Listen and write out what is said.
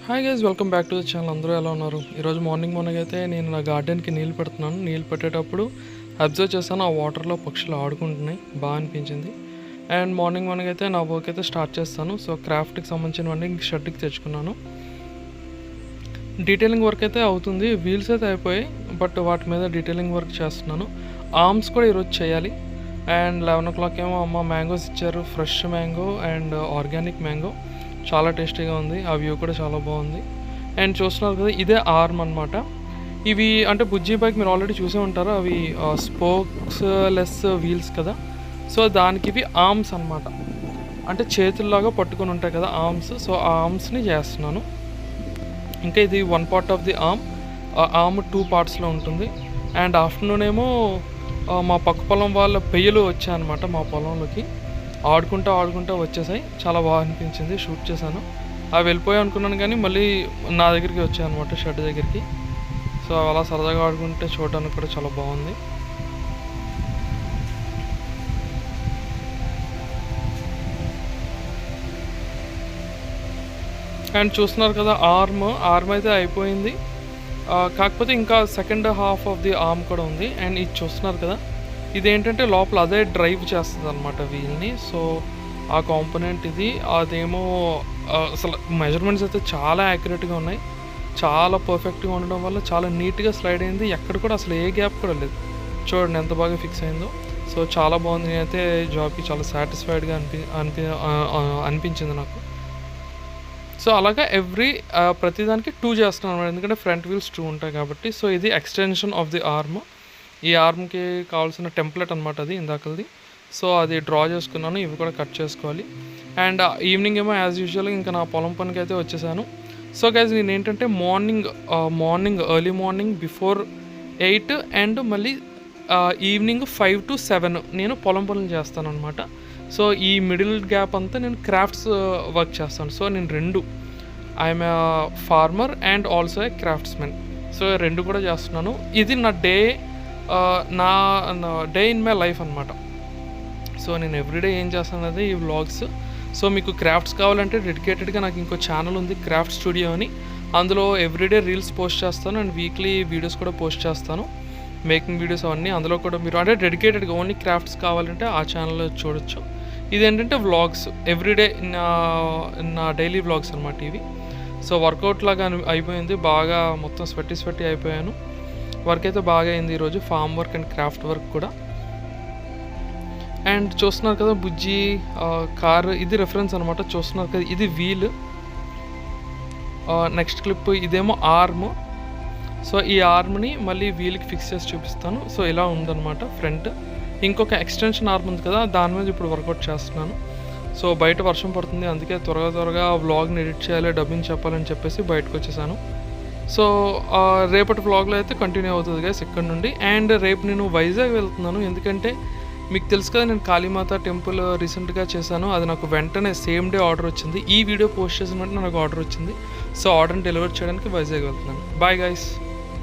Hi guys, welcome back to the channel. అందరూ ఎలా ఉన్నారు? ఈరోజు మార్నింగ్ అయితే నేను నా గార్డెన్కి నీళ్ళు పెడుతున్నాను. నీళ్ళు పెట్టేటప్పుడు అబ్జర్వ్ చేస్తాను, ఆ వాటర్లో పక్షులు ఆడుకుంటున్నాయి, బాగా అనిపించింది. అండ్ మార్నింగ్ అయితే నా వర్క్ అయితే స్టార్ట్ చేస్తాను. సో క్రాఫ్ట్కి సంబంధించినవన్నీ ఇంక షెడ్కి తెచ్చుకున్నాను. డీటెయిలింగ్ వర్క్ అయితే అవుతుంది, వీల్స్ అయితే అయిపోయాయి, బట్ వాటి మీద డీటెయిలింగ్ వర్క్ చేస్తున్నాను. ఆర్మ్స్ కూడా ఈరోజు చేయాలి. అండ్ 11 o'clock ఏమో అమ్మ మ్యాంగోస్ ఇచ్చారు, fresh mango and organic mango, చాలా టేస్టీగా ఉంది. ఆ వ్యూ కూడా చాలా బాగుంది. అండ్ చూస్తున్నారు కదా, ఇదే ఆర్మ్ అనమాట. ఇవి అంటే బుజ్జీ బైక్ మీరు ఆల్రెడీ చూసే ఉంటారు, అవి స్పోక్స్ లెస్ వీల్స్ కదా. సో దానికి ఇవి ఆర్మ్స్ అనమాట, అంటే చేతుల్లాగా పట్టుకొని ఉంటాయి కదా ఆర్మ్స్. సో ఆ ఆర్మ్స్ని చేస్తున్నాను. ఇంకా ఇది 1 part of the arm. Arm 2 partsలో ఉంటుంది. అండ్ ఆఫ్టర్నూన్ ఏమో మా పక్క పొలం వాళ్ళ పెయ్యలు వచ్చాయన్నమాట మా పొలంలోకి. ఆడుకుంటూ వచ్చేసాయి, చాలా బాగా అనిపించింది, షూట్ చేశాను. అవి వెళ్ళిపోయాయి అనుకున్నాను, కానీ మళ్ళీ నా దగ్గరికి వచ్చాయి అనమాట, షెడ్ దగ్గరికి. సో అలా సరదాగా ఆడుకుంటే చూడడానికి కూడా చాలా బాగుంది. అండ్ చూస్తున్నారు కదా, ఆర్మ్ అయితే అయిపోయింది. కాకపోతే ఇంకా second half of the arm కూడా ఉంది. అండ్ ఇది చూస్తున్నారు కదా, ఇదేంటంటే లోపల అదే డ్రైవ్ చేస్తుంది అనమాట వీల్ని. సో ఆ కాంపోనెంట్ ఇది. అదేమో అసలు మెజర్మెంట్స్ అయితే చాలా యాక్యురేట్గా ఉన్నాయి, చాలా పర్ఫెక్ట్గా ఉండడం వల్ల చాలా నీట్గా స్లైడ్ అయింది. ఎక్కడ కూడా అసలు ఏ గ్యాప్ కూడా లేదు. చూడండి ఎంత బాగా ఫిక్స్ అయిందో. సో చాలా బాగుంది. నేనైతే జాబ్కి చాలా సాటిస్ఫైడ్గా అనిపించింది నాకు. సో అలాగా ప్రతిదానికి 2 చేస్తున్నాను అనమాట, ఎందుకంటే ఫ్రంట్ వీల్స్ 2 ఉంటాయి కాబట్టి. సో ఇది ఎక్స్టెన్షన్ ఆఫ్ ది ఆర్మ్. ఈ ఆర్మ్కి కావాల్సిన టెంప్లెట్ అనమాట అది, ఇందాకది. సో అది డ్రా చేసుకున్నాను. ఇవి కూడా కట్ చేసుకోవాలి. అండ్ ఈవినింగ్ ఏమో యాజ్ యూజువల్గా ఇంకా నా పొలం పనికి అయితే వచ్చేసాను. సో గైజ్, నేను ఏంటంటే morning early morning before 8 and మళ్ళీ ఈవినింగ్ 5 to 7 నేను పొలం పనులు చేస్తాను అనమాట. సో ఈ మిడిల్ గ్యాప్ అంతా నేను క్రాఫ్ట్స్ వర్క్ చేస్తాను. సో నేను I am farmer and also a craftsmen. So 2 కూడా చేస్తున్నాను. ఇది నా డే ఇన్ మై లైఫ్ అనమాట. సో నేను ఎవ్రీడే ఏం చేస్తాను అదే ఈ వ్లాగ్స్. సో మీకు క్రాఫ్ట్స్ కావాలంటే డెడికేటెడ్గా నాకు ఇంకో ఛానల్ ఉంది, క్రాఫ్ట్ స్టూడియో అని. అందులో ఎవ్రీడే రీల్స్ పోస్ట్ చేస్తాను అండ్ వీక్లీ వీడియోస్ కూడా పోస్ట్ చేస్తాను, మేకింగ్ వీడియోస్ అవన్నీ. అందులో కూడా మీరు అంటే డెడికేటెడ్గా ఓన్లీ క్రాఫ్ట్స్ కావాలంటే ఆ ఛానల్లో చూడొచ్చు. ఇదేంటంటే వ్లాగ్స్, ఎవ్రీడే నా డైలీ వ్లాగ్స్ అనమాట ఇవి. సో వర్కౌట్ లాగా అయిపోయింది, బాగా మొత్తం స్వెట్టి అయిపోయాను. వర్క్ అయితే బాగా అయింది ఈరోజు, farm work and craft work కూడా. అండ్ చూస్తున్నారు కదా బుజ్జి కార్, ఇది రెఫరెన్స్ అనమాట. చూస్తున్నారు కదా, ఇది వీల్. నెక్స్ట్ క్లిప్ ఇదేమో ఆర్మ్. సో ఈ ఆర్మ్ని మళ్ళీ వీల్కి ఫిక్స్ చేసి చూపిస్తాను. సో ఇలా ఉందన్నమాట ఫ్రంట్. ఇంకొక ఎక్స్టెన్షన్ ఆర్మ్ ఉంది కదా, దాని మీద ఇప్పుడు వర్కౌట్ చేస్తున్నాను. సో బయట వర్షం పడుతుంది, అందుకే త్వరగా వ్లాగ్ని ఎడిట్ చేయాలి, డబ్బింగ్ చెప్పాలని చెప్పేసి బయటకు వచ్చేసాను. సో రేపటి వ్లాగ్లో అయితే కంటిన్యూ అవుతుంది గైస్ ఇక్కడ నుండి. అండ్ రేపు నేను వైజాగ్ వెళ్తున్నాను, ఎందుకంటే మీకు తెలుసు కదా, నేను కాళీమాత టెంపుల్ రీసెంట్గా చేశాను. అది నాకు వెంటనే సేమ్ డే ఆర్డర్ వచ్చింది. ఈ వీడియో పోస్ట్ చేసిన వెంటనే నాకు ఆర్డర్ వచ్చింది. సో ఆర్డర్ని డెలివర్ చేయడానికి వైజాగ్ వెళ్తున్నాను. Bye guys.